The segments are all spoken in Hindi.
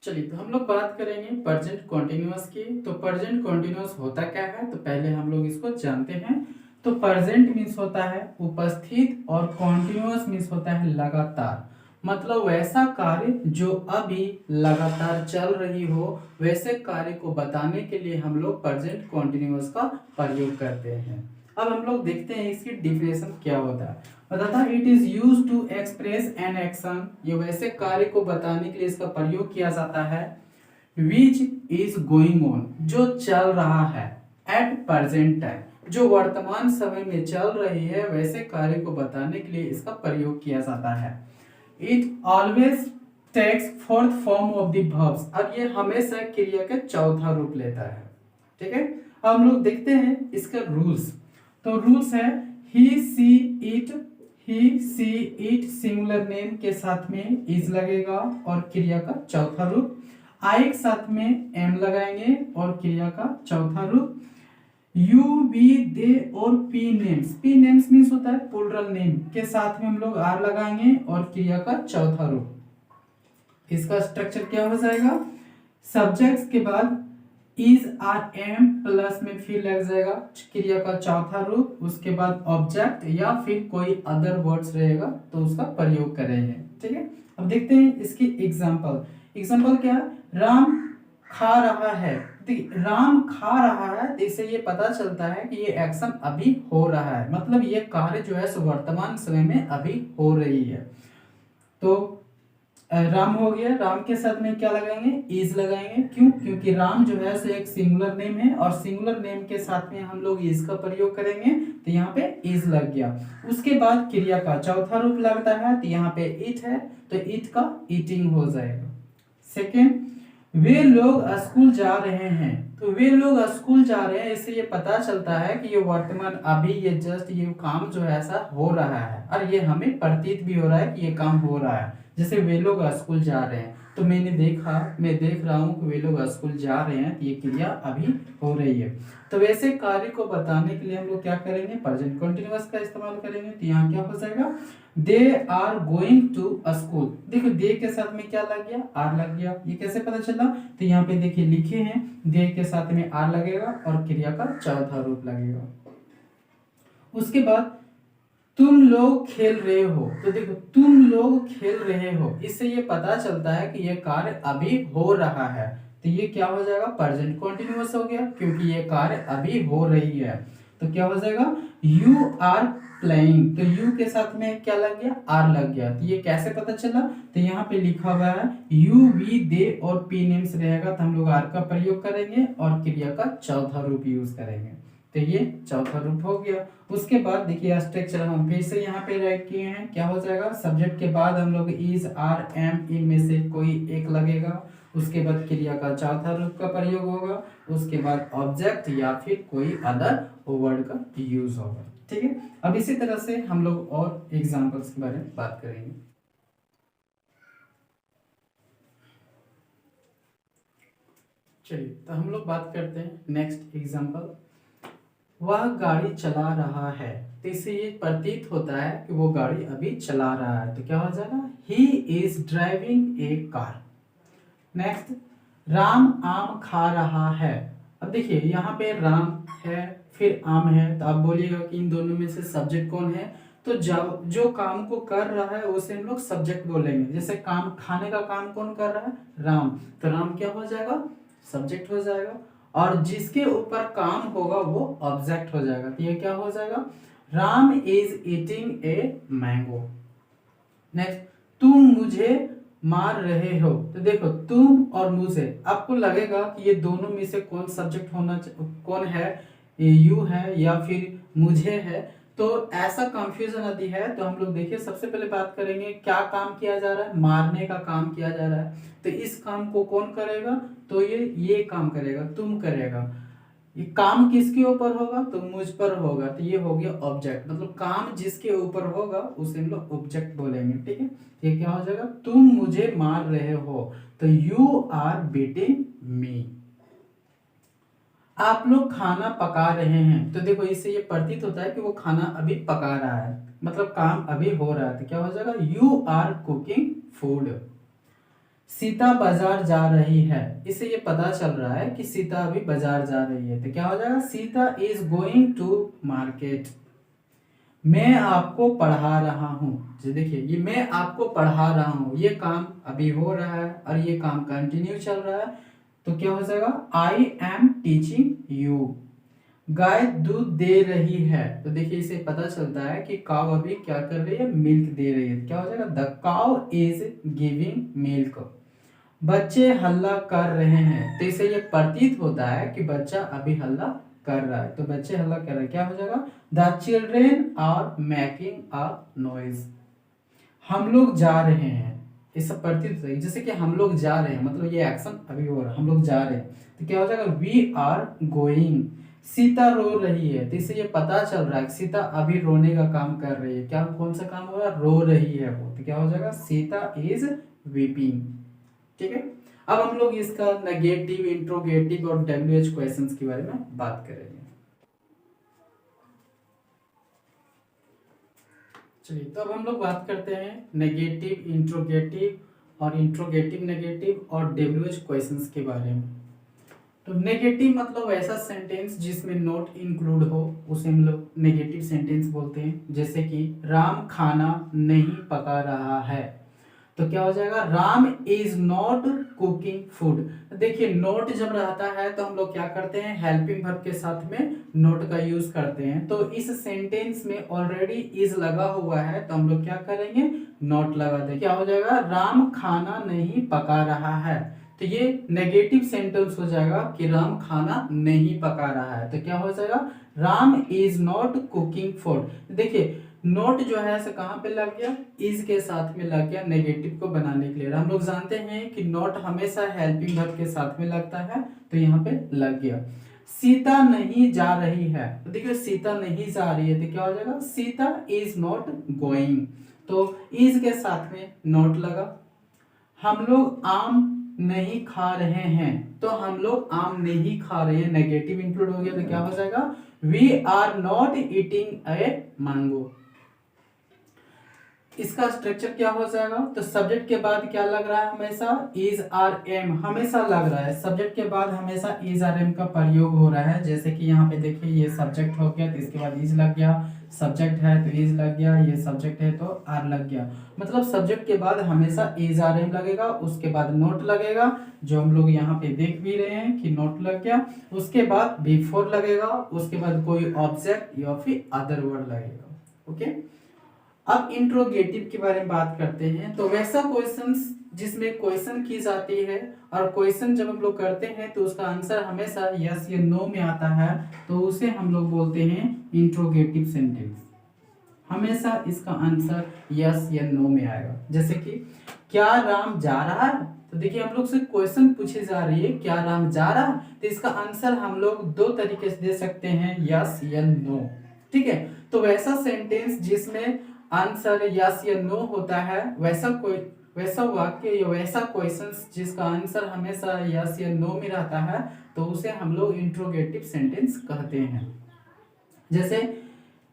चलिए, तो हम लोग बात करेंगे प्रेजेंट कॉन्टिन्यूअस की। तो प्रेजेंट कॉन्टिन्यूअस होता क्या है, तो पहले हम लोग इसको जानते हैं। तो प्रेजेंट मीन्स होता है उपस्थित और कॉन्टिन्यूअस मीन्स होता है लगातार। मतलब वैसा कार्य जो अभी लगातार चल रही हो, वैसे कार्य को बताने के लिए हम लोग प्रेजेंट कॉन्टिन्यूअस का प्रयोग करते हैं। अब हम लोग देखते हैं इसकी डिफिनेशन क्या होता है। बताता है it is use to express an action. ये वैसे कार्य को बताने के लिए इसका प्रयोग किया जाता है विच इज गोइंग ऑन, जो चल रहा है, एट प्रेजेंट टाइम, जो वर्तमान समय में चल रही है, वैसे कार्य को बताने के लिए इसका प्रयोग किया जाता है। It always takes fourth form of the verbs. अब ये हमेशा क्रिया का चौथा रूप लेता है। ठीक है, अब हम लोग देखते हैं इसका रूल्स। तो रूल्स है he she it, he she it singular name के साथ में इज लगेगा और क्रिया का चौथा रूप। आई के साथ में एम लगाएंगे और क्रिया का चौथा रूप। यू वी दे और पी नेम्स मीन्स होता है प्लूरल नेम के साथ में हम लोग आर लगाएंगे और क्रिया का चौथा रूप। इसका स्ट्रक्चर क्या हो जाएगा, सब्जेक्ट्स के बाद इज आर एम प्लस में फिर लग जाएगा क्रिया का चौथा रूप। उसके बाद ऑब्जेक्ट या फिर कोई अदर वर्ड्स रहेगा तो उसका प्रयोग करेंगे। ठीक है, अब देखते हैं इसकी एग्जाम्पल क्या है। राम खा रहा है। देखिए, राम खा रहा है, इससे ये पता चलता है कि ये एक्शन अभी हो रहा है, मतलब ये कार्य जो है सो वर्तमान समय में अभी हो रही है। तो राम हो गया, राम के साथ में क्या लगाएंगे, इज लगाएंगे। क्यों, क्योंकि राम जो है सो एक सिंगुलर नेम है और सिंगुलर नेम के साथ में हम लोग इज का प्रयोग करेंगे, तो यहाँ पे इज लग गया। उसके बाद क्रिया का चौथा रूप लगता है, तो यहाँ पे इट है, तो इट का ईटिंग हो जाएगा। सेकेंड, वे लोग स्कूल जा रहे हैं। तो वे लोग स्कूल जा रहे हैं, इससे ये पता चलता है कि ये वर्तमान अभी ये जस्ट ये काम जो है ऐसा हो रहा है और ये हमें प्रतीत भी हो रहा है कि ये काम हो रहा है। जैसे वे लोग स्कूल जा रहे हैं, तो मैं देख रहा हूँ कि वे लोग स्कूल जा रहे हैं, तो ये क्रिया अभी हो रही है। तो वैसे कार्य को बताने के लिए हम लोग क्या करेंगे, प्रेजेंट कंटीन्यूअस का इस्तेमाल करेंगे। तो यहाँ क्या हो जाएगा, they are going to school. देखो दे के साथ में क्या लग गया, आर लग गया। ये कैसे पता चला, तो यहाँ पे देखिए लिखे हैं दे के साथ में आर लगेगा और क्रिया का चौथा रूप लगेगा। उसके बाद तुम लोग खेल रहे हो। तो देखो तुम लोग खेल रहे हो, इससे ये पता चलता है कि ये कार्य अभी हो रहा है, तो ये क्या हो जाएगा, प्रेजेंट कंटीन्यूअस हो गया क्योंकि ये कार्य अभी हो रही है। तो क्या हो जाएगा, यू आर प्लेइंग। तो यू के साथ में क्या लग गया, आर लग गया। तो ये कैसे पता चला, तो यहाँ पे लिखा हुआ है यू वी दे और पी नेम्स रहेगा, तो हम लोग आर का प्रयोग करेंगे और क्रिया का चौथा रूप यूज करेंगे। तो ये चौथा रूप हो गया। उसके बाद देखिए स्ट्रक्चर हम फिर से यहाँ पे राइट किए हैं, क्या हो जाएगा, सब्जेक्ट के बाद हम लोग इज आर एम इनमें से कोई एक लगेगा। उसके बाद क्रिया का चौथा रूप का प्रयोग होगा। उसके बाद ऑब्जेक्ट या फिर कोई अदर वर्ड का यूज होगा। ठीक है, अब इसी तरह से हम लोग और एग्जांपल्स के बारे में बात करेंगे। चलिए, तो हम लोग बात करते हैं नेक्स्ट एग्जांपल। वह गाड़ी चला रहा है, तो इससे ये प्रतीत होता है कि वो गाड़ी अभी चला रहा है, तो क्या हो जाएगा, he is driving A car. Next, Ram आम खा रहा है। अब देखिए यहाँ पे राम है फिर आम है, तो आप बोलिएगा कि इन दोनों में से सब्जेक्ट कौन है। तो जो काम को कर रहा है उसे हम लोग सब्जेक्ट बोलेंगे। जैसे काम खाने का काम कौन कर रहा है, राम, तो राम क्या हो जाएगा, सब्जेक्ट हो जाएगा। और जिसके ऊपर काम होगा वो ऑब्जेक्ट हो जाएगा। तो ये क्या हो जाएगा, Ram is eating a mango. Next, तुम मुझे मार रहे हो। तो देखो तुम और मुझे, आपको लगेगा कि ये दोनों में से कौन सब्जेक्ट कौन है, यू है या फिर मुझे है। तो ऐसा कंफ्यूजन यदि है तो हम लोग देखिए सबसे पहले बात करेंगे क्या काम किया जा रहा है, मारने का काम किया जा रहा है। तो इस काम को कौन करेगा, तो ये काम करेगा, तुम करेगा। ये काम किसके ऊपर होगा, तो मुझ पर होगा, तो ये हो गया ऑब्जेक्ट। मतलब काम जिसके ऊपर होगा उसे हम लोग ऑब्जेक्ट बोलेंगे। ठीक है, ये क्या हो जाएगा, तुम मुझे मार रहे हो, तो यू आर बीटिंग मी। आप लोग खाना पका रहे हैं। तो देखो इससे ये प्रतीत होता है कि वो खाना अभी पका रहा है, मतलब काम अभी हो रहा है, तो क्या हो जाएगा, you are cooking food. Sita बाजार जा रही है, इससे ये पता चल रहा है कि सीता अभी बाजार जा रही है, तो क्या हो जाएगा, Sita is going to market. मैं आपको पढ़ा रहा हूँ, जी देखिए ये मैं आपको पढ़ा रहा हूँ, ये काम अभी हो रहा है और ये काम कंटिन्यू चल रहा है, तो क्या हो जाएगा, आई एम टीचिंग यू। गाय दूध दे रही है, तो देखिए इसे पता चलता है कि काव अभी क्या कर रही है, मिल्क दे रही है, क्या हो जाएगा, द काव इज गिविंग मिल्क। बच्चे हल्ला कर रहे हैं, तो इसे ये प्रतीत होता है कि बच्चा अभी हल्ला कर रहा है, तो बच्चे हल्ला कर रहे हैं, क्या हो जाएगा, the children are making a noise. हम लोग जा रहे हैं, ये सब प्रतीत होता है, जैसे कि हम लोग जा रहे हैं मतलब ये एक्शन अभी हो रहा है, हम लोग जा रहे हैं, तो क्या हो जाएगा, वी आर गोइंग। सीता रो रही है, तो इससे ये पता चल रहा है कि सीता अभी रोने का काम कर रही है, क्या कौन सा काम हो रहा है, रो रही है वो, तो क्या हो जाएगा, सीता इज वीपिंग। ठीक है, अब हम लोग इसका नेगेटिव, इंट्रोगेटिव और डब्ल्यूएच क्वेश्चंस के बारे में बात करेंगे। चलिए, तो अब हम लोग बात करते हैं नेगेटिव, इंट्रोगेटिव और इंट्रोगेटिव नेगेटिव और डब्ल्यूएच क्वेश्चंस के बारे में। तो नेगेटिव मतलब ऐसा सेंटेंस जिसमें नोट इंक्लूड हो, उसे हम लोग नेगेटिव सेंटेंस बोलते हैं, जैसे कि राम खाना नहीं पका रहा है, तो क्या हो जाएगा, Ram is not cooking food. देखिए नोट जब रहता है तो हम लोग क्या करते हैं, हेल्पिंग वर्ब के साथ में नोट का यूज करते हैं, तो इस सेंटेंस में ऑलरेडी इज लगा हुआ है, तो हम लोग क्या करेंगे, नोट लगा देंगे, क्या हो जाएगा, राम खाना नहीं पका रहा है, तो ये नेगेटिव सेंटेंस हो जाएगा कि राम खाना नहीं पका रहा है, तो क्या हो जाएगा, Ram is not cooking food. देखिए नोट जो है से कहां पे लग गया, इज के साथ में लग गया नेगेटिव को बनाने के लिए। हम लोग जानते हैं कि नोट हमेशा हेल्पिंग वर्ब के साथ में लगता है, तो यहाँ पे लग गया। सीता नहीं जा रही है, तो देखिए सीता नहीं जा रही है, तो क्या हो जाएगा, सीता इज नॉट गोइंग, तो इज के साथ में नोट लगा। हम लोग आम नहीं खा रहे हैं, तो हम लोग आम नहीं खा रहे हैं, नेगेटिव इंक्लूड हो गया, तो क्या हो जाएगा, we are not eating a mango. इसका स्ट्रक्चर क्या हो जाएगा, तो सब्जेक्ट के बाद क्या लग रहा है, हमेशा इज आर एम हमेशा लग रहा है, सब्जेक्ट के बाद हमेशा इज आर एम का प्रयोग हो रहा है, जैसे कि यहाँ पे देखिए ये सब्जेक्ट हो गया तो इसके बाद इज लग गया, सब्जेक्ट है तो इज लग गया, ये सब्जेक्ट है तो आर लग गया, मतलब सब्जेक्ट के बाद हमेशा इज आर एम लगेगा, उसके बाद नोट लगेगा, जो हम लोग यहाँ पे देख भी रहे हैं कि नोट लग गया, उसके बाद बिफोर लगेगा, उसके बाद कोई ऑब्जेक्ट या फिर अदर वर्ड लगेगा। ओके, अब इंट्रोगेटिव के बारे में बात करते हैं, तो वैसा क्वेश्चन जिसमें क्वेश्चन की जाती है और क्वेश्चन जब हम लोग करते हैं तो उसका आंसर हमेशा यस या नो में आता है, तो उसे हम लोग बोलते हैं इंट्रोगेटिव सेंटेंस। हमेशा इसका आंसर यस या नो में आएगा, जैसे कि क्या राम जा रहा है, तो देखिए हम लोग से क्वेश्चन पूछे जा रही है क्या राम जा रहा है, तो इसका आंसर हम लोग दो तरीके से दे सकते हैं, यस या नो। ठीक है, तो वैसा सेंटेंस जिसमें आंसर यस या नो होता है, वैसा वाक्य या वैसा क्वेश्चन जिसका आंसर हमेशा यस या नो में रहता है, तो उसे हम लोग इंट्रोगेटिव सेंटेंस कहते हैं। जैसे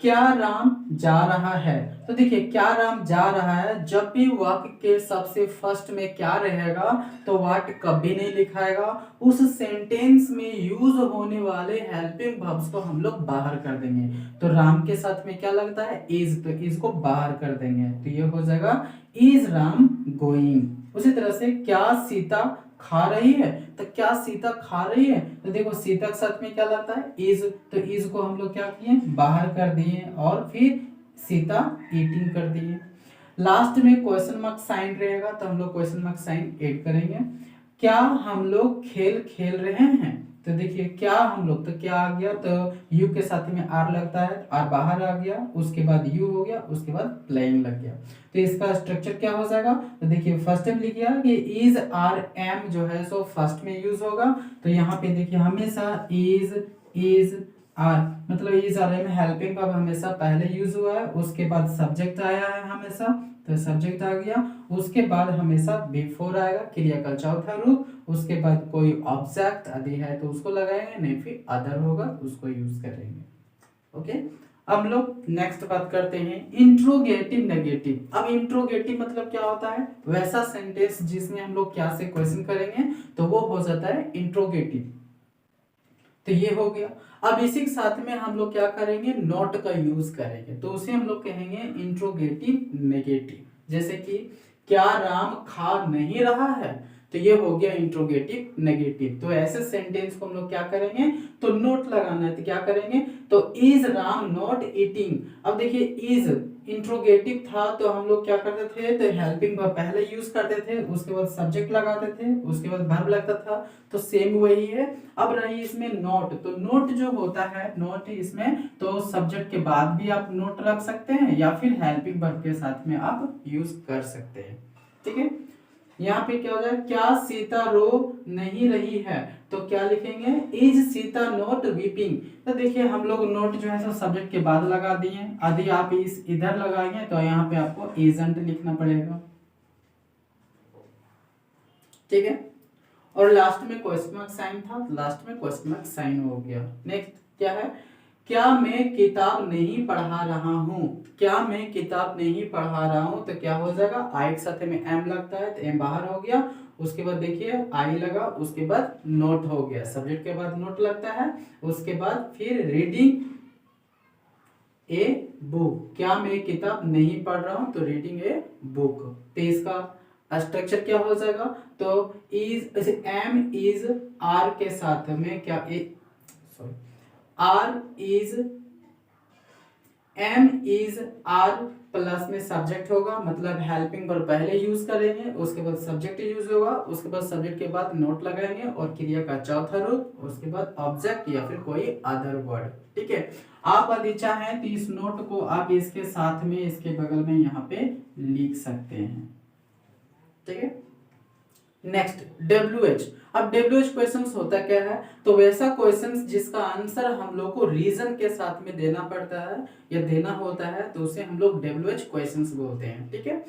क्या राम जा रहा है, तो देखिए क्या राम जा रहा है, जब भी वाक्य के सबसे फर्स्ट में क्या रहेगा तो व्हाट कभी नहीं लिखाएगा, उस सेंटेंस में यूज होने वाले हेल्पिंग वर्ब्स को हम लोग बाहर कर देंगे, तो राम के साथ में क्या लगता है, इज, तो इज को बाहर कर देंगे, तो ये हो जाएगा इज राम गोइंग। उसी तरह से क्या सीता खा रही है, तो क्या सीता खा रही है, तो देखो सीता के साथ में क्या लगता है, इज, तो इज को हम लोग क्या किए, बाहर कर दिए और फिर सीता ईटिंग कर दिए। लास्ट में क्वेश्चन मार्क साइन रहेगा, तो हम लोग क्वेश्चन मार्क साइन ऐड करेंगे। क्या हम लोग खेल खेल रहे हैं, तो देखिए क्या हम लोग, तो क्या आ गया, तो यू के साथ में आर लगता है, आर बाहर आ गया, उसके बाद यू हो गया, उसके बाद प्लेइंग लग गया, तो इसका स्ट्रक्चर क्या हो जाएगा, तो देखिए फर्स्ट टाइम लिख गया कि इज आर एम जो है सो फर्स्ट में यूज होगा, तो यहाँ पे देखिए हमेशा इज आर मतलब is R am helping verb हमेशा पहले यूज हुआ है, उसके बाद सब्जेक्ट आया है हमेशा, तो सब्जेक्ट आ गया, उसके बाद हमेशा बिफोर आएगा क्रिया का चौथा रूप, उसके बाद कोई ऑब्जेक्ट आदि है तो उसको लगाएंगे, नहीं फिर अदर होगा उसको यूज करेंगे। ओके, अब लोग नेक्स्ट बात करते हैं इंट्रोगेटिव नेगेटिव। अब इंट्रोगेटिव मतलब क्या होता है, वैसा सेंटेंस जिसमें हम लोग क्या से क्वेश्चन करेंगे तो वो हो जाता है इंट्रोगेटिव। तो ये हो गया। अब इसी के साथ में हम लोग क्या करेंगे, नॉट का यूज करेंगे, तो उसे हम लोग कहेंगे इंट्रोगेटिव नेगेटिव। जैसे कि क्या राम खा नहीं रहा है, तो ये हो गया इंट्रोगेटिव नेगेटिव। तो ऐसे सेंटेंस को हम लोग क्या करेंगे, तो नोट लगाना है, तो क्या करेंगे, तो इज राम नॉट ईटिंग। अब देखिए इज इंट्रोगेटिव था तो हम लोग क्या करते थे, तो हेल्पिंग वर्ब पहले यूज करते थे, उसके बाद सब्जेक्ट लगाते थे, उसके बाद वर्ब लगता था, तो सेम वही है। अब रही इसमें नोट, तो नोट जो होता है, नोट इसमें तो सब्जेक्ट के बाद भी आप नोट रख सकते हैं या फिर हेल्पिंग वर्ब के साथ में आप यूज कर सकते हैं। ठीक है, यहाँ पे क्या हो जाए, क्या सीता रो नहीं रही है, तो क्या लिखेंगे, इज सीता नॉट वीपिंग। तो देखिए हम लोग नोट जो है सो सब्जेक्ट के बाद लगा दिए, यदि आप इस इधर लगाएंगे तो यहाँ पे आपको इजंट लिखना पड़ेगा। ठीक है, और लास्ट में क्वेश्चन मार्क साइन था, लास्ट में क्वेश्चन मार्क साइन हो गया। नेक्स्ट क्या है, क्या मैं किताब नहीं पढ़ा रहा हूँ, क्या मैं किताब नहीं पढ़ा रहा हूँ, तो क्या हो जाएगा, आई के साथ में एम लगता है, तो एम बाहर हो गया, उसके बाद देखिए आई लगा, उसके बाद नोट हो गया, सब्जेक्ट के बाद नोट लगता है, उसके बाद फिर रीडिंग ए बुक, क्या मैं किताब नहीं पढ़ रहा हूँ, तो रीडिंग ए बुक। तो इसका स्ट्रक्चर क्या हो जाएगा, तो इज एम इज आर के साथ में क्या, sorry are is am is are plus में सब्जेक्ट होगा, मतलब हेल्पिंग वर्ब पहले यूज करेंगे, उसके बाद सब्जेक्ट यूज होगा, उसके बाद सब्जेक्ट के बाद नोट लगाएंगे और क्रिया का चौथा रूप, उसके बाद ऑब्जेक्ट या फिर कोई अदर वर्ड। ठीक है, आप यदि चाहें तो इस नोट को आप इसके साथ में इसके बगल में यहाँ पे लिख सकते हैं। ठीक है, नेक्स्ट WH। अब WH क्वेश्चंस होता क्या है, तो वैसा क्वेश्चंस जिसका आंसर हम लोग को रीजन के साथ में देना पड़ता है या देना होता है, तो उसे हम लोग WH क्वेश्चंस बोलते हैं। ठीक है,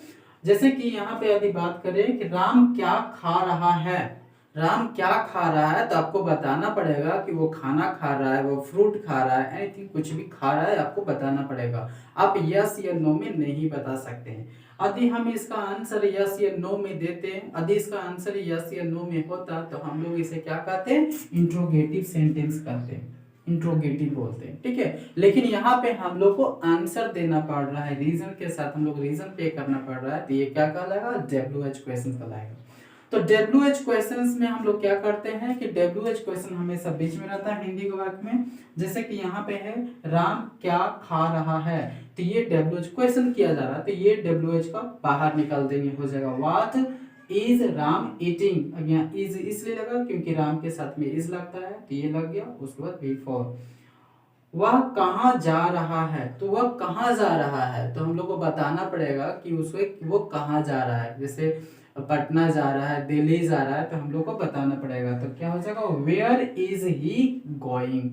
जैसे कि यहाँ पे यदि बात करें कि राम क्या खा रहा है, राम क्या खा रहा है, तो आपको बताना पड़ेगा कि वो खाना खा रहा है, वो फ्रूट खा रहा है, एनीथिंग कुछ भी खा रहा है, आपको बताना पड़ेगा। आप यस या नो में नहीं बता सकते हैं। यदि हम इसका आंसर यस या नो में देते हैं, यदि इसका आंसर यस या नो में होता तो हम लोग इसे क्या कहते हैं, इंट्रोगेटिव सेंटेंस कहते हैं, इंट्रोगेटिव बोलते हैं। ठीक है, लेकिन यहाँ पे हम लोग को आंसर देना पड़ रहा है, रीजन के साथ हम लोग रीजन पे करना पड़ रहा है, तो ये क्या कहलाएगा, WH क्वेश्चन कहलाएगा। तो WH क्वेश्चंस में हम लोग क्या करते हैं कि WH क्वेश्चन हमेशा बीच में रहता है हिंदी के वाक्य में। जैसे कि यहाँ पे है राम क्या खा रहा है, तो ये WH क्वेश्चन किया जा रहा है, तो ये WH का बाहर निकाल देंगे, हो जाएगा व्हाट इज राम ईटिंग। अब यहाँ इज इसलिए लगा क्योंकि राम के साथ में इज लगता है, तो ये लग गया। उसके बाद बिफोर, वह कहाँ जा रहा है, तो वह कहाँ जा रहा है, तो हम लोग को बताना पड़ेगा कि उसको वो कहाँ जा रहा है। जैसे पटना जा रहा है, दिल्ली जा रहा है, तो हम लोग को बताना पड़ेगा, तो क्या हो जाएगा, where is he going.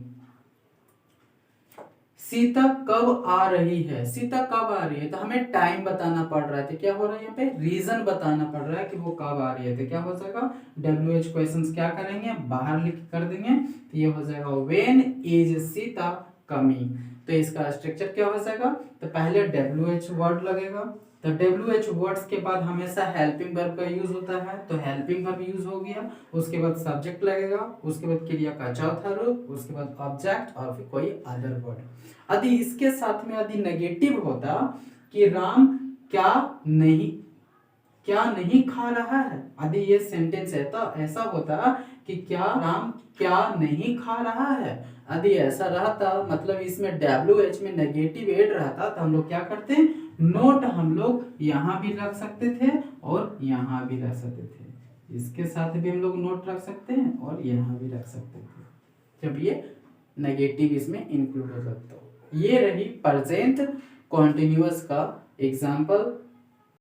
Sita कब आ रही है, सीता कब आ रही है, तो हमें टाइम बताना पड़ रहा है, तो क्या हो रहा है, यहाँ पे रीजन बताना पड़ रहा है कि वो कब आ रही है, तो क्या हो जाएगा, WH क्वेश्चंस क्या करेंगे, बाहर लिख कर देंगे, तो ये हो जाएगा व्हेन इज सीता कमिंग। तो इसका स्ट्रक्चर क्या हो जाएगा, तो पहले WH वर्ड लगेगा, तो WH वर्ड्स के बाद हमेशा हेल्पिंग वर्ब का यूज होता है, तो हेल्पिंग वर्ब यूज हो गया, उसके बाद सब्जेक्ट लगेगा, उसके बाद क्रिया का चौथा रूप, उसके बाद ऑब्जेक्ट और फिर कोई अदर वर्ड। यदि इसके साथ में यदि नेगेटिव होता कि राम क्या नहीं खा रहा है, यदि ये सेंटेंस है तो ऐसा होता कि क्या राम क्या नहीं खा रहा है, यदि ऐसा रहता मतलब इसमें WH में नेगेटिव एड रहता, तो हम लोग क्या करते हैं, नोट हम लोग यहाँ भी रख सकते थे और यहाँ भी रख सकते थे, इसके साथ भी हम लोग नोट रख सकते हैं और यहाँ भी रख सकते थे, जब ये नेगेटिव इसमें इंक्लूड हो सकता हो। ये रही प्रेजेंट कॉन्टिन्यूअस का एग्जाम्पल।